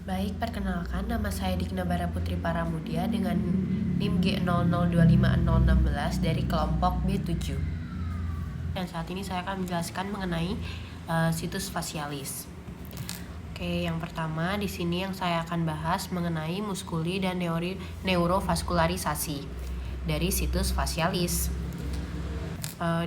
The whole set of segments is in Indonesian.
Baik, perkenalkan nama saya Dikna Bara Putri Paramudia dengan NIM G00250016 dari kelompok B7. Dan saat ini saya akan menjelaskan mengenai situs facialis. Oke, yang pertama di sini yang saya akan bahas mengenai muskuli dan neurovaskularisasi dari situs facialis.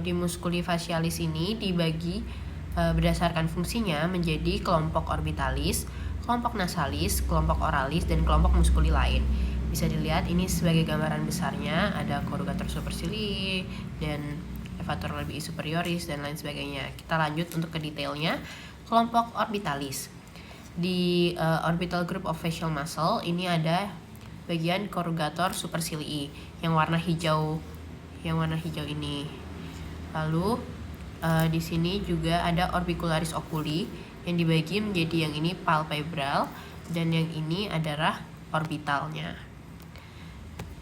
Di muskuli facialis ini dibagi berdasarkan fungsinya menjadi kelompok orbitalis, kelompok nasalis, kelompok oralis, dan kelompok muskuli lain. Bisa dilihat ini sebagai gambaran besarnya, ada corrugator supercilii dan levator labii superioris dan lain sebagainya. Kita lanjut untuk ke detailnya. Kelompok orbitalis. Di orbital group of facial muscle ini ada bagian corrugator supercilii yang warna hijau ini. Lalu di sini juga ada orbicularis oculi yang dibagi menjadi yang ini palpebral dan yang ini adalah orbitalnya.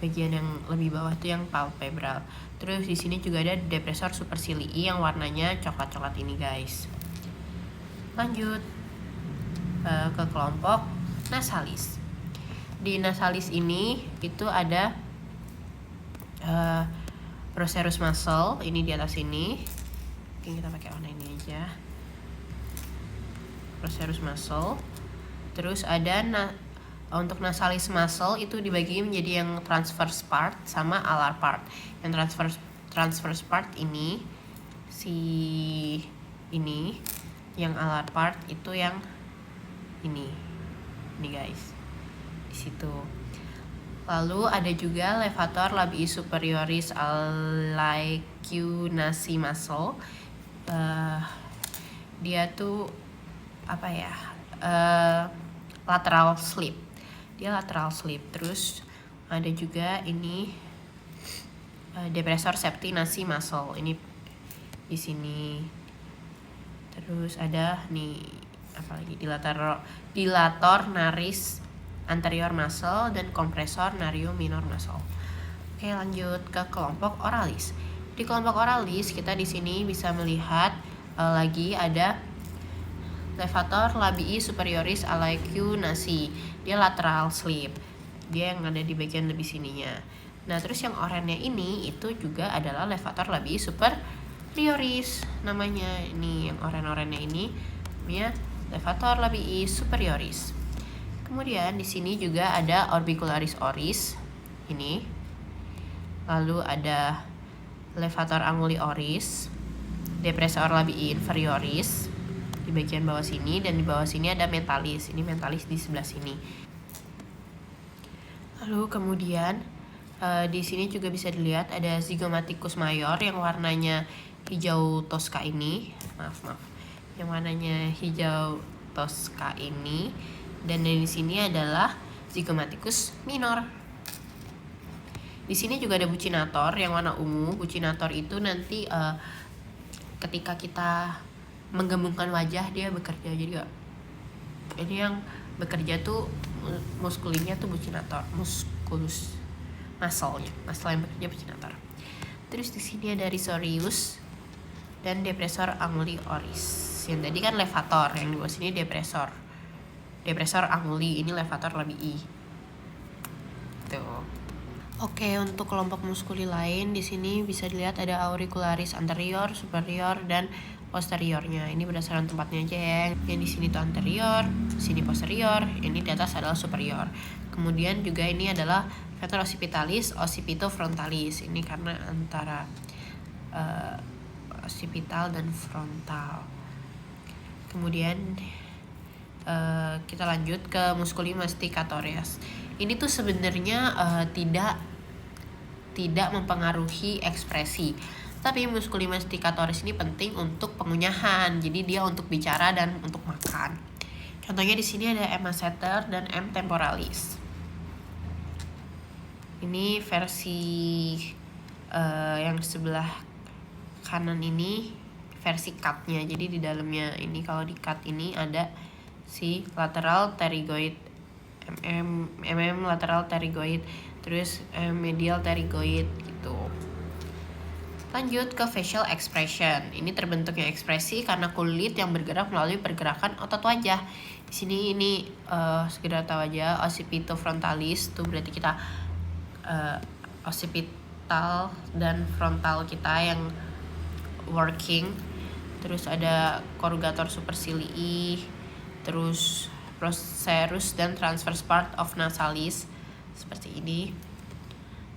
Bagian yang lebih bawah itu yang palpebral. Terus di sini juga ada depressor supercilii yang warnanya coklat-coklat ini, guys. Lanjut ke kelompok nasalis. Di nasalis ini itu ada procerus muscle ini di atas ini. Oke, kita pakai warna ini aja. Procerus muscle. Terus ada untuk nasalis muscle itu dibagi menjadi yang transverse part sama alar part. Yang transverse part ini yang alar part itu yang ini guys, di situ. Lalu ada juga levator labii superioris alaiqunasi muscle. Dia tuh lateral slip. Dia lateral slip. Terus ada juga ini depressor septinasi muscle. Ini di sini. Terus ada nih apalagi dilator naris anterior muscle dan kompresor nario minor muscle. Oke, lanjut ke kelompok oralis. Di kelompok oralis kita di sini bisa melihat lagi ada levator labii superioris alaiqunasi. Dia lateral slip. Dia yang ada di bagian lebih sininya. Nah, terus yang oranye ini itu juga adalah levator labii superioris. Namanya ini yang oranye ini namanya levator labii superioris. Kemudian di sini juga ada orbicularis oris ini. Lalu ada levator anguli oris, depressor labii inferioris di bagian bawah sini, dan di bawah sini ada mentalis. Ini mentalis di sebelah sini. Lalu kemudian di sini juga bisa dilihat ada zygomaticus mayor yang warnanya hijau toska ini. Maaf. Yang warnanya hijau toska ini. Dan di sini adalah zygomaticus minor. Di sini juga ada bucinator yang warna ungu. Bucinator itu nanti ketika kita menggembungkan wajah dia bekerja. Jadi ini yang bekerja tuh muskulinya tuh bucinator, musculus muscle yang bekerja bucinator. Terus di sini ada risorius dan depressor anguli oris. Yang tadi kan levator, yang di bawah sini depressor anguli, ini levator labii. Tuh. Oke, untuk kelompok muskuli lain di sini bisa dilihat ada auricularis anterior, superior, dan posteriornya. Ini berdasarkan tempatnya aja ya. Yang di sini tuh anterior, sini posterior, ini di atas adalah superior. Kemudian juga ini adalah levator occipitalis, occipitofrontalis. Ini karena antara occipital dan frontal. Kemudian kita lanjut ke muskuli masticatoris. Ini tuh sebenarnya tidak mempengaruhi ekspresi, tapi muskuli masticatoris ini penting untuk pengunyahan. Jadi dia untuk bicara dan untuk makan. Contohnya di sini ada M masseter dan M temporalis. Ini versi yang sebelah kanan ini versi cutnya. Jadi di dalamnya ini kalau di cut ini ada si lateral pterygoid, lateral pterygoid, terus medial pterygoid gitu. Lanjut ke facial expression. Ini terbentuknya ekspresi karena kulit yang bergerak melalui pergerakan otot wajah. Di sini ini sekedar tahu aja, occipitofrontalis itu berarti kita occipital dan frontal kita yang working. Terus ada corrugator supercilii, terus procerus dan transverse part of nasalis seperti ini.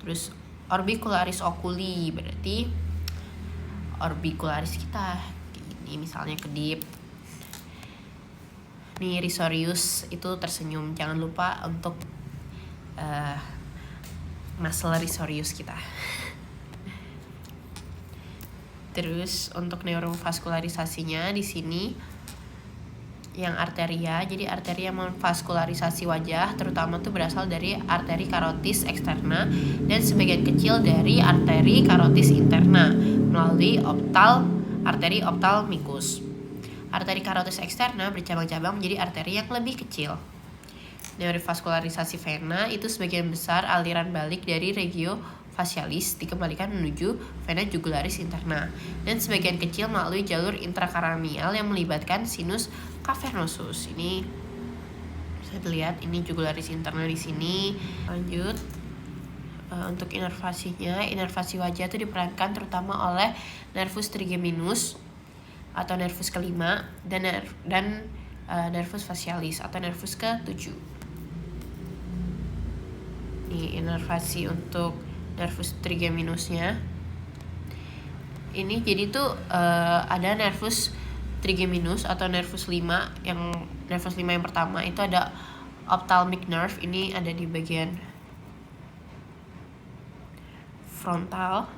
Terus orbicularis oculi berarti orbicularis kita ini misalnya kedip. Nih risorius itu tersenyum, jangan lupa untuk muscle risorius kita. Terus untuk neurovaskularisasinya di sini yang arteria, jadi arteria memvaskularisasi wajah terutama tuh berasal dari arteri karotis eksterna dan sebagian kecil dari arteri karotis interna melalui arteri ophthalmicus. Arteri karotis eksterna bercabang-cabang menjadi arteri yang lebih kecil. Neurovaskularisasi vena itu sebagian besar aliran balik dari regio facialis dikembalikan menuju vena jugularis interna dan sebagian kecil melalui jalur intrakranial yang melibatkan sinus cavernosus. Ini bisa dilihat, ini jugularis interna di sini. Lanjut untuk inervasinya, inervasi wajah itu diperankan terutama oleh nervus trigeminus atau nervus kelima dan nervus facialis atau nervus ke-7. Ini inervasi untuk nervus trigeminusnya. Ini jadi tuh ada nervus trigeminus atau nervus 5 yang pertama itu ada ophthalmic nerve, ini ada di bagian frontal.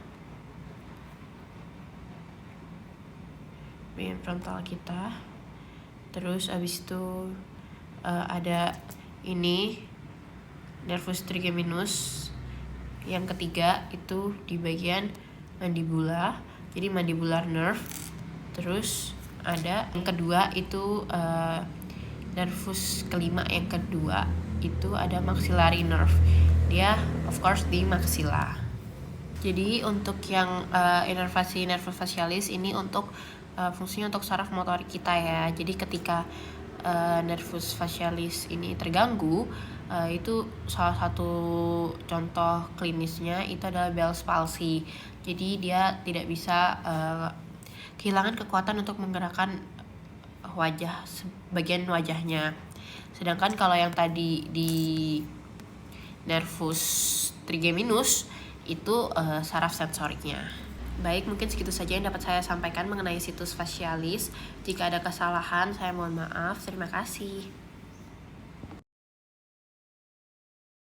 Bagian frontal kita. Terus abis itu ada ini nervus trigeminus yang ketiga itu di bagian mandibula, jadi mandibular nerve. Terus ada yang kedua itu nervus kelima yang kedua itu ada maxillary nerve, dia of course di maxilla. Jadi untuk yang inervasi nervus facialis ini untuk fungsinya untuk saraf motorik kita ya. Jadi ketika nervus facialis ini terganggu, itu salah satu contoh klinisnya itu adalah Bell's palsy. Jadi dia tidak bisa kehilangan kekuatan untuk menggerakkan wajah, bagian wajahnya. Sedangkan kalau yang tadi di nervus trigeminus itu saraf sensoriknya. Baik, mungkin segitu saja yang dapat saya sampaikan mengenai situs facialis. Jika ada kesalahan, saya mohon maaf. Terima kasih.